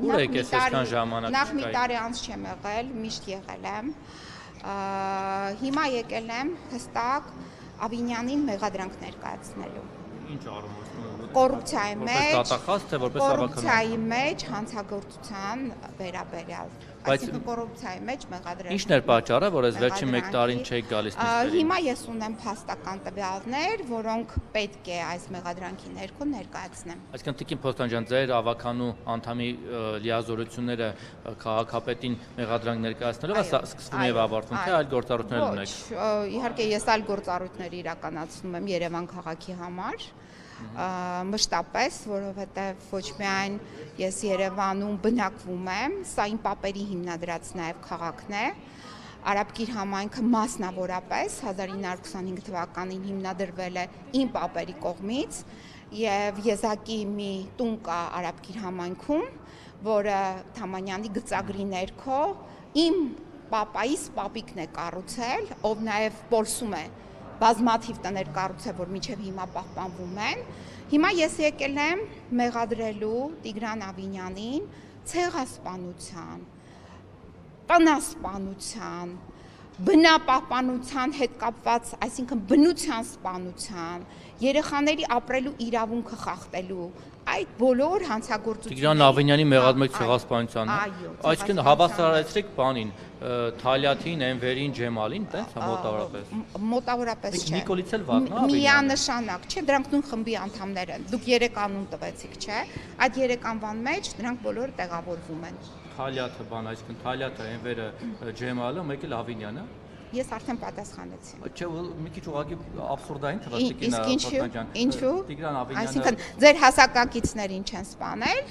Ուր եք ես այսքան ժամանակ նախ մի տարի անց չեմ եղել, միշտ եղել եմ։ Հիմա եկել եմ հստակ Ավինյանին մեղադրանք ներկայացնելու։ Ինչ առումով Կոռուպցիայի մեջ, դատախազ թե որպես ավականորդ։ կոռուպցիայի մեջ հանցագործության վերաբերյալ։ Այսինքն կոռուպցիայի մեջ մեղադրել։ Ինչն էր պատճառը, որ այս վերջին 1 տարին չեք գալիս նիստերին։ Հիմա ես ունեմ փաստական տվյալներ, որոնք պետք է այս մեղադրանքի ներքո ներկայացնեմ։ Այսինքն Տիկին Փոստանջյան, ձեր ավականու անդամի լիազորությունները քաղաքապետին մեղադրանք ներկայացնելով սկսվում եւ ավարտվում, թե այլ գործառույթներ ունեք։ Իհարկե ես այլ գործառույթներ իրականացնում եմ Երևան քաղաքի համար։ Մշտապես, որովհետև ոչ միայն ես Երևանում բնակվում եմ, սա իմ պապերի հիմնադրած նաև քաղաքն է։ Արաբկիր համայնքը մասնավորապես 1925 թվականին հիմնադրվել է իմ պապերի կողմից եւ Եզակի մի տուն կա Արաբկիր համայնքում, որը Թամանյանի գծագրի ներքո իմ պապայիս պապիկն է կառուցել, ով նաև փորձում է բազմաթիվ տներ կառուցել, որ մինչև հիմա պահպանվում են։ Հիմա ես եկել եմ մեղադրելու Տիգրան Ավինյանին ցեղասպանության, տնասպանության, բնապահպանության հետ կապված, այսինքն բնության սպանության, երեխաների ապրելու իրավունքը խախտելու այդ բոլոր հանցագործությունների Տիգրան Ավինյանի մեղադրում ցեղասպանությանը։ Այսինքն հավասարեցրեք բանին, Թալյաթին, Էնվերին, Ջեմալին, տենց մոտավորապես։ Մոտավորապես չէ։ Նիկոլից էլ վաղն է Միանշանակ, չէ, դրանք նույն խմբի անդամներ են։ Դուք 3 անուն տվեցիք, չէ։ Այդ 3 անվան մեջ դրանք բոլորը տեղավորվում են։ Թալյաթը բան, այսինքն Թալյաթը, Էնվերը, Ջեմալը, մեկ էլ Ավինյանը։ Ես արդեն պատասխանեցի։ Չէ, մի քիչ ուղղակի աբսուրդային թվաց Տիկին Փոստանջյան։ Ինչու՞։ Տիգրան Ավինյանը։ Այսինքն ձեր հասակակիցներին չեն սպանել։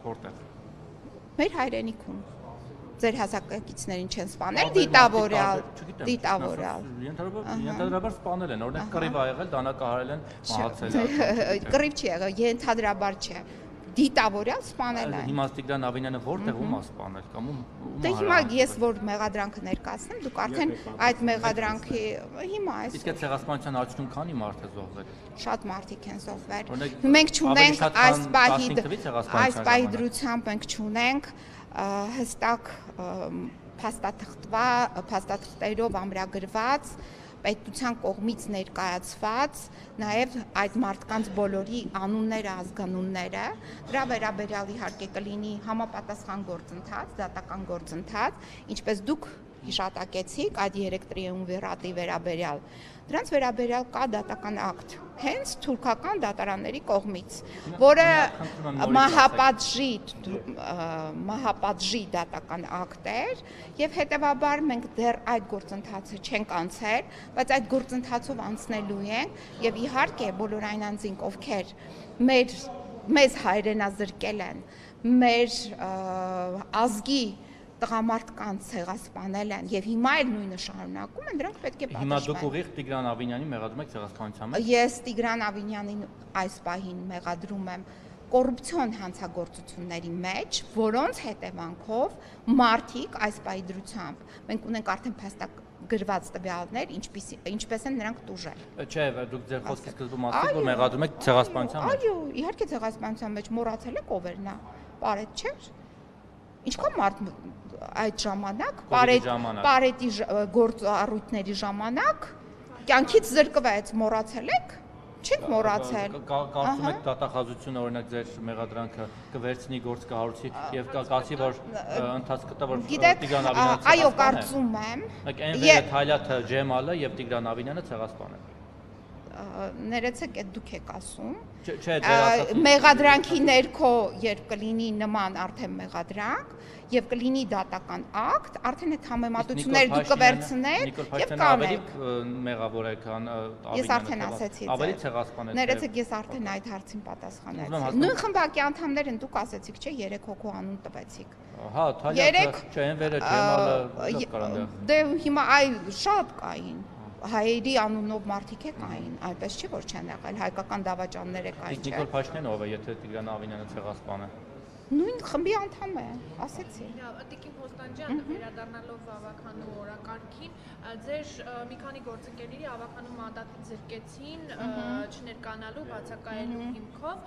Որտեղ։ Մեր հայրենիքում։ Ձեր հասակակիցներին չեն սպանել, դիտավորյալ։ Ենթադրաբար սպանել են, օրինակ կռիվ ա եղել, դանակահարել են, մահացել։ Կռիվ չի եղել, ենթադրաբար չէ։ Դիտավորյալ սպանել են։ Հիմա Տիգրան Ավինյանը որտեղ ում է սպանել կամ ում Դե հիմա ես որ մեղադրանքը ներկայացնեմ, դուք արդեն այդ մեղադրանքի հիմա այս Իսկ այդ ցեղասպանության արդյունքում քանի մարդ է զոհվել։ Շատ մարդիկ են զոհվել։ Մենք չունենք այս պահի դրությամբ մենք չունենք հստակ փաստաթղթերով ամրագրված պետության կողմից ներկայացված նաև այդ մարդկանց բոլորի անունները, ազգանունները, դրա վերաբերյալ իհարկե կլինի համապատասխան գործընթաց, դատական գործընթաց, ինչպես դուք հիշատակեցիք այդ 3 տրիումվիրատի վերաբերյալ, դրանց վերաբերյալ կա դատական ակտ, հենց թուրքական դատարանների կողմից, որը մահապատժի դատական ակտ էր եւ հետեւաբար մենք դեռ այդ գործընթացը չենք անցել, բայց այդ գործընթացով անցնելու ենք եւ իհարկե բոլոր այն անձինք, ովքեր մեզ հայրենազրկել են, մեր ազգի տղամարդկանց ցեղասպանել են եւ հիմա էլ նույնը շարունակում են, դրանք պետք է պատժվեն։ Հիմա դուք ուղիղ Տիգրան Ավինյանին մեղադրում եք ցեղասպանության մեջ։ Ես Տիգրան Ավինյանին այս պահին մեղադրում եմ կոռուպցիոն հանցագործությունների մեջ, որոնց հետևանքով մարդիկ այս պահի դրությամբ մենք ունենք արդեն փաստագրված տվյալներ, ինչպես են նրանք տուժել։ Չէ, դուք ձեր խոսքի սկզբում ասացիք, որ մեղադրում եք ցեղասպանության մեջ։ Այո, իհարկե ցեղասպանության մեջ մոռացել եք ով էր նա։ Պարետ չէր։ Ինչքան մարդ այդ ժամանակ Պարետի գործառույթների ժամանակ կյանքից զրկվեց, մոռացել եք։ Չեք մոռացել։ Կարծում եք դատախազությունը օրինակ ձեր մեղադրանքը կվերցնի գործ կհարուցի եւ կասի որ ընթացք կտա որ Տիգրան Ավինյանը այո, կարծում եմ։ Էնվերը, Թալյաթը, Ջեմալը եւ Տիգրան Ավինյանը ցեղասպան են։ Ներեցեք, այդ դուք եք ասում։ Չէ, ձեր ասածը։ Մեղադրանքի ներքո երբ կլինի նման արդեն մեղադրանք եւ կլինի դատական ակտ, արդեն այդ համեմատությունները դուք կվերցնեք եւ կանեք։ Մեղավոր է քան Ավինյանը։ Ես արդեն ասեցի։ Ավելի ցեղասպան է։ Ներեցեք, ես արդեն այդ հարցին պատասխանեցի։ Նույն խմբակի անդամներ են, դուք ասեցիք, չէ, 3 հոգու անուն տվեցիք։ Հա, Թալյաթը, չէ, Էնվերը, Ջեմալը կարան։ Դե հիմա այ շատ կային։ Հայերի անունով մարդիկ է կային, այնպես չի որ չեն եղել, հայկական դավաճաններ է կային, չէ։ Նիկոլ Փաշինյանը ով է, եթե Տիգրան Ավինյանը ցեղասպան է։ Նույն խմբի անդամ է, ասեցի։ Տիկին Փոստանջյան, վերադառնալով ավականու օրակարգին, ձեր մի քանի գործընկերների ավականու մանդատից զրկեցին չներկանալու բացակայելու հիմքով,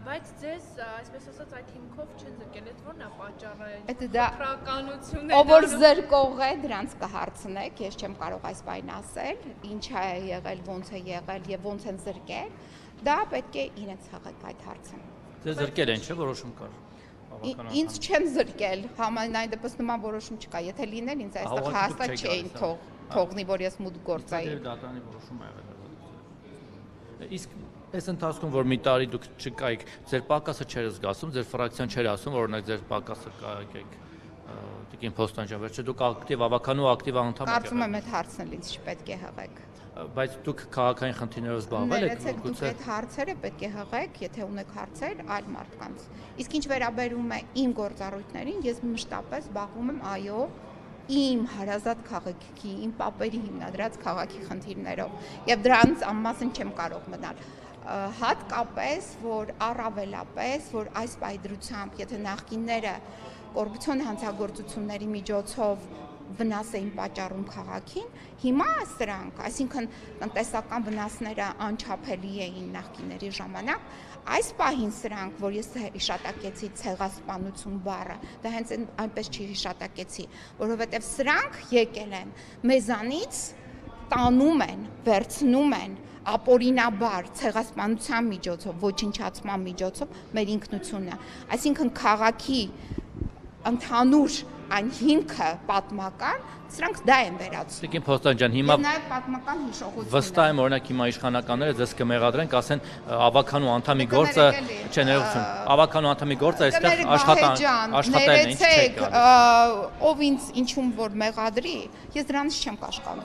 բայց ձեզ, այսպես ասած, այդ հիմքով չեն զրկել, այդ ո՞րն է պատճառը։ Խտրականություն է։ Ով որ զրկող է, դրանց կհարցնեք, ես չեմ կարող այս բանը ասել, ինչ է եղել, ոնց է եղել եւ ոնց են զրկել, դա պետք է իրենց հաղեք այդ հարցը։ Ձեզ զրկել են, չէ՞, որոշում կար։ Ինձ չեն զրկել, համենայն դեպս նման որոշում չկա, եթե լիներ ինձ այստեղ հաստատ չէին թողնի, որ ես մուտք գործայի։ Դատարանի որոշում ա եղել։ Իսկ այս ընթացքում որ մի տարի դուք չկայիք, ձեր պակասը չէր զգացում, ձեր ֆրակցիան չէր ասում, օրինակ ձեր պակասը կայեք Տիկին Փոստանջյան, վերջը դուք ակտիվ ավականու ակտիվ անդամ եք։ Կարծում եմ այդ հարցն էլ ինձ չպետք է հղեք։ Բայց դուք քաղաքային խնդիրներով զբաղվել եք, Ներեցեք, դուք այդ հարցերը պետք է հղեք, եթե ունեք հարցեր այլ մարդկանց։ Իսկ ինչ վերաբերում է իմ գործառույթներին, ես մշտապես զբաղվում եմ, այո, իմ հարազատ քաղաքի, իմ պապերի հիմնադրած քաղաքի խնդիրներով եւ դրանց անմասն չեմ կարող մնալ։ Հատկապես, որ առավելապես, որ այս պայդրությամբ, եթե նախկինները կոռուպցիոն հանցագործությունների միջոցով վնաս էին պատճառում քաղաքին, հիմա սրանք, այսինքն տնտեսական վնասները անչափելի էին նախկիների ժամանակ, այս պահին սրանք, որ ես հիշատակեցի ցեղասպանություն բառը, դա հենց այնպես չի հիշատակեցի, որովհետև սրանք եկել են մեզանից տանում են, վերցնում են ապօրինաբար ցեղասպանության միջոցով, ոչնչացման միջոցով մեր ինքնությունը, այսինքն քաղաքի ընդհանուր այն հիմքը պատմական, սրանք դա են վերացնում։ Տիկին Փոստանջյան, հիմա նաև պատմական հիշողությունը։ վստահ եմ, օրինակ հիմա իշխանականները ձեզ կմեղադրեն, կասեն ավականու անդամի գործը, չէ, ներողություն, ավականու անդամի գործը այստեղ աշխատելն է, ինչ չեք գալիս։ Ով ինձ ինչում որ մեղադրի, ես դրանից չեմ կաշկանդում։